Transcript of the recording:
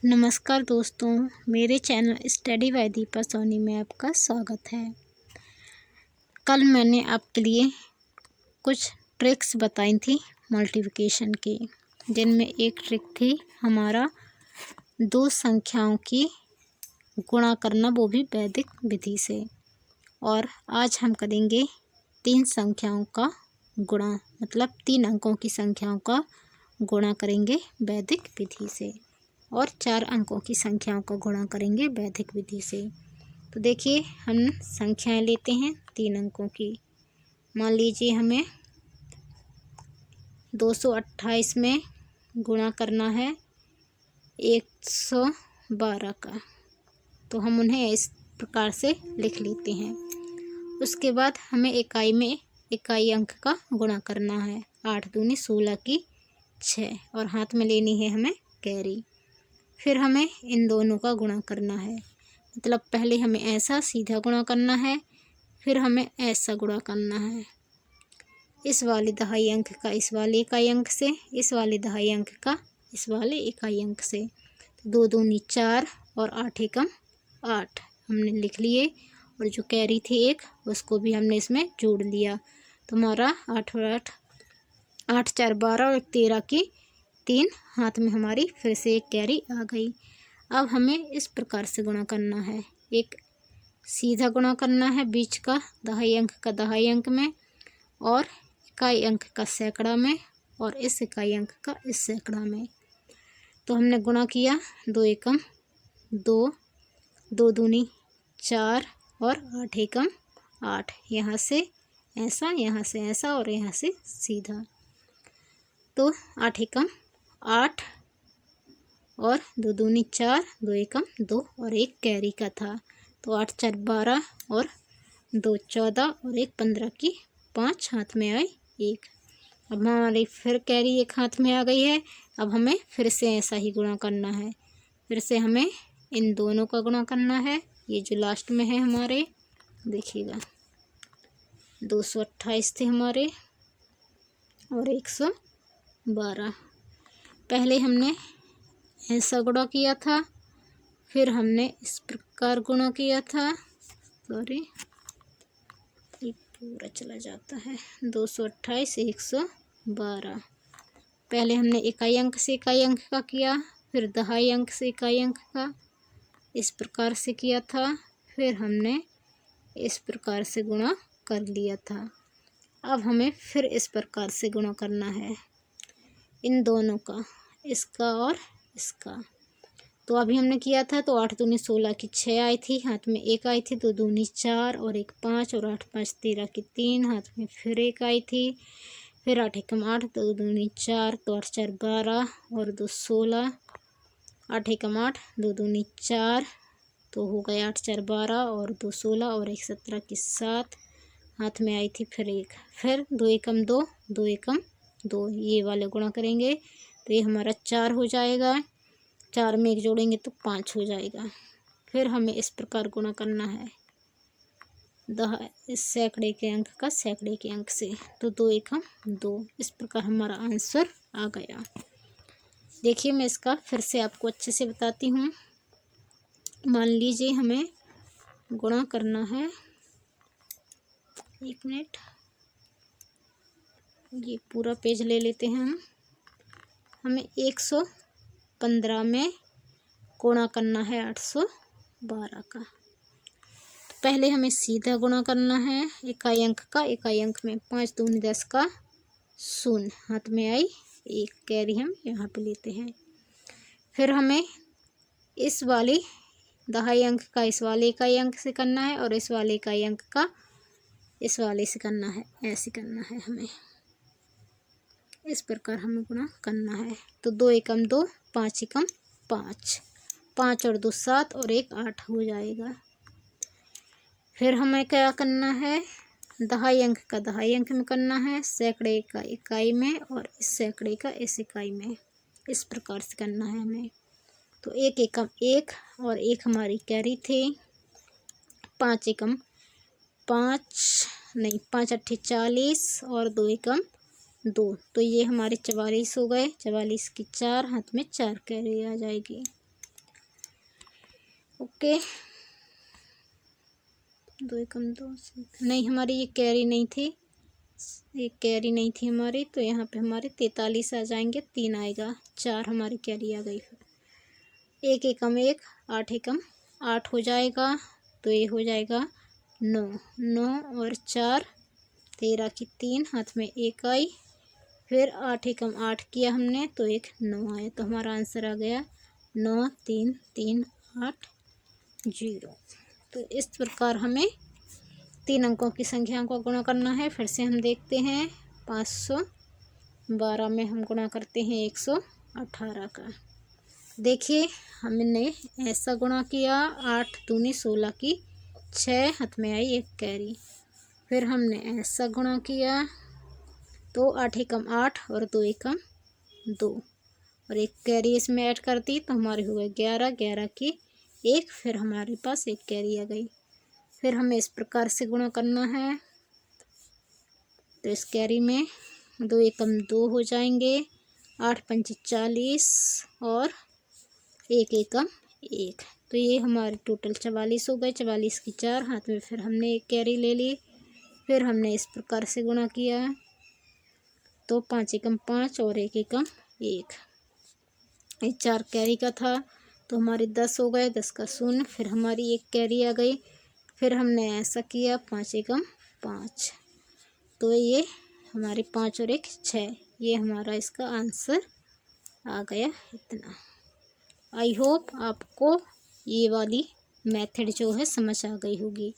नमस्कार दोस्तों, मेरे channel study by Deepa Soni में आपका स्वागत है। कल मैंने आपके लिए कुछ ट्रिक्स बताई थी मल्टीप्लिकेशन की, जिनमें एक ट्रिक थी हमारा दो संख्याओं की गुणा करना, वो भी वैदिक विधि से। और आज हम करेंगे तीन संख्याओं का गुणा, मतलब 3 अंकों की संख्याओं का गुणा करेंगे वैदिक विधि से, और 4 अंकों की संख्याओं का गुणा करेंगे वैदिक विधि से। तो देखिए, हम संख्याएं लेते हैं 3 अंकों की। मान लीजिए हमें 228 में गुणा करना है 112 का, तो हम उन्हें इस प्रकार से लिख लेते हैं। उसके बाद हमें इकाई में इकाई अंक का गुणा करना है। 8 दूनी 16 की 6, और हाथ में लेनी है हमें कैरी। फिर हमें इन दोनों का गुणा करना है, मतलब पहले हमें ऐसा सीधा गुणा करना है, फिर हमें ऐसा गुणा करना है। इस वाले दहाई अंक का इस वाले इकाई अंक से, इस वाले दहाई अंक का इस वाले इकाई अंक से। 2 दूनी 4 और 8 एकम 8 हमने लिख लिए, और जो कैरी थी एक, उसको भी हमने इसमें जोड़ लिया। तो हमारा 8 और 8 8 4 12 और 13 की 3 हाथ में हमारी फिर से एक कैरी आ गई। अब हमें इस प्रकार से गुणा करना है। एक सीधा गुणा करना है बीच का दहाई अंक का दहाई अंक में, और इकाई अंक का सैकड़ा में, और इस इकाई अंक का इस सैकड़ा में। तो हमने गुणा किया 2 एकम 2, 2 दूनी 4 और 8 एकम 8। यहाँ से ऐसा, यहाँ से ऐसा, और यहाँ से सीधा। तो 8 एकम 8 और 2 दूनी 4, 2 एकम 2, और एक कैरी का था। तो 8 4 12 और 2 14 और 1 15 की 5 हाथ में आई 1। अब हमारी फिर कैरी एक हाथ में आ गई है। अब हमें फिर से ऐसा ही गुणा करना है। फिर से हमें इन दोनों का गुणा करना है। ये जो लास्ट में है हमारे, देखिएगा 228 थे हमारे और 112। पहले हमने ऐसा गुणा किया था, फिर हमने इस प्रकार गुणा किया था। सॉरी, ये पूरा चला जाता है। 228 112। पहले हमने इकाई अंक से इकाई अंक का किया, फिर दहाई अंक से इकाई अंक का, इस प्रकार से किया था। फिर हमने इस प्रकार से गुणा कर लिया था। अब हमें फिर इस प्रकार से गुणा करना है इन दोनों का, इसका और इसका। तो अभी हमने किया था, तो 8 दूनी 16 की 6 आई थी, हाथ में एक आई थी। 2 दूनी 4 और 1 5, और 8 5 13 की 3, हाथ में फिर एक आई थी। फिर 8 एकम 8, 2 दूनी 4, तो 8 4 12 और 2 16। 8 एकम 8, 2 दूनी 4, तो हो गए 8 4 12 और 2 16, और 1 17 की 7, हाथ में आई थी फिर एक। फिर 2 एकम 2, 2 एकम 2, ये वाले गुणा करेंगे तो ये हमारा 4 हो जाएगा। 4 में 1 जोड़ेंगे तो 5 हो जाएगा। फिर हमें इस प्रकार गुणा करना है इस सैकड़े के अंक का सैकड़े के अंक से। तो 2 एकम 2, इस प्रकार हमारा आंसर आ गया। देखिए, मैं इसका फिर से आपको अच्छे से बताती हूँ। मान लीजिए हमें गुणा करना है, 1 मिनट, ये पूरा पेज ले लेते हैं हम। हमें 115 में गुणा करना है 812 का। तो पहले हमें सीधा गुणा करना है इकाई अंक का इकाई अंक में। 5 दूनी 10 का 0, हाथ में आई 1 कैरी, हम यहाँ पे लेते हैं। फिर हमें इस वाले दहाई अंक का इस वाले इकाई अंक से करना है, और इस वाले इकाई अंक का इस वाले से करना है। ऐसे करना है हमें, इस प्रकार हमें गुणा करना है। तो 2 एकम 2, 5 एकम 5, 5 और 2 7, और 1 8 हो जाएगा। फिर हमें क्या करना है, दहाई अंक का दहाई अंक में करना है, सैकड़े का इकाई में, और इस सैकड़े का इस इकाई में, इस प्रकार से करना है हमें। तो 1 एकम 1 और 1 हमारी कैरी थी। 5 एकम 5 नहीं, 5 अट्ठे 40 और 2 एकम 2, तो ये हमारे 44 हो गए। 44 की 4, हाथ में 4 कैरी आ जाएगी। ओके, 2 एकम 2 नहीं, हमारी ये कैरी नहीं थी, ये कैरी नहीं थी हमारी, तो यहाँ पे हमारे 43 आ जाएंगे, 3 आएगा, 4 हमारी कैरी आ गई। 1 एकम 1, 8 एकम 8 हो जाएगा, तो ये हो जाएगा 9, 9 और 4 13 की 3, हाथ में 1 आई, फिर 8 एकम 8 किया हमने, तो एक 9 आया, तो हमारा आंसर आ गया 9 3 3 8 0। तो इस प्रकार हमें 3 अंकों की संख्याओं को गुणा करना है। फिर से हम देखते हैं, 512 में हम गुणा करते हैं 118 का। देखिए हमने ऐसा गुणा किया, 8 दूनी 16 की 6, हाथ में आई 1 कैरी। फिर हमने ऐसा गुणा किया, तो 8 एकम 8 और 2 एकम 2 और 1 कैरी इसमें ऐड कर दी, तो हमारे हुए 11, 11 की 1, फिर हमारे पास 1 कैरी आ गई। फिर हमें इस प्रकार से गुणा करना है, तो इस कैरी में 2 एकम 2 हो जाएंगे, 8 पंचे 40 और 1 एकम 1, तो ये हमारे टोटल 44 हो गए। 44 की 4, हाथ में फिर हमने 1 कैरी ले ली। फिर हमने इस प्रकार से गुणा किया, तो 5 एकम 5 और 1 एकम 1, ये 4 कैरी का था, तो हमारे 10 हो गए, 10 का 0, फिर हमारी 1 कैरी आ गई। फिर हमने ऐसा किया, 5 एकम 5, तो ये हमारे 5 और 1 6, ये हमारा इसका आंसर आ गया इतना। आई होप आपको ये वाली मेथड जो है समझ आ गई होगी।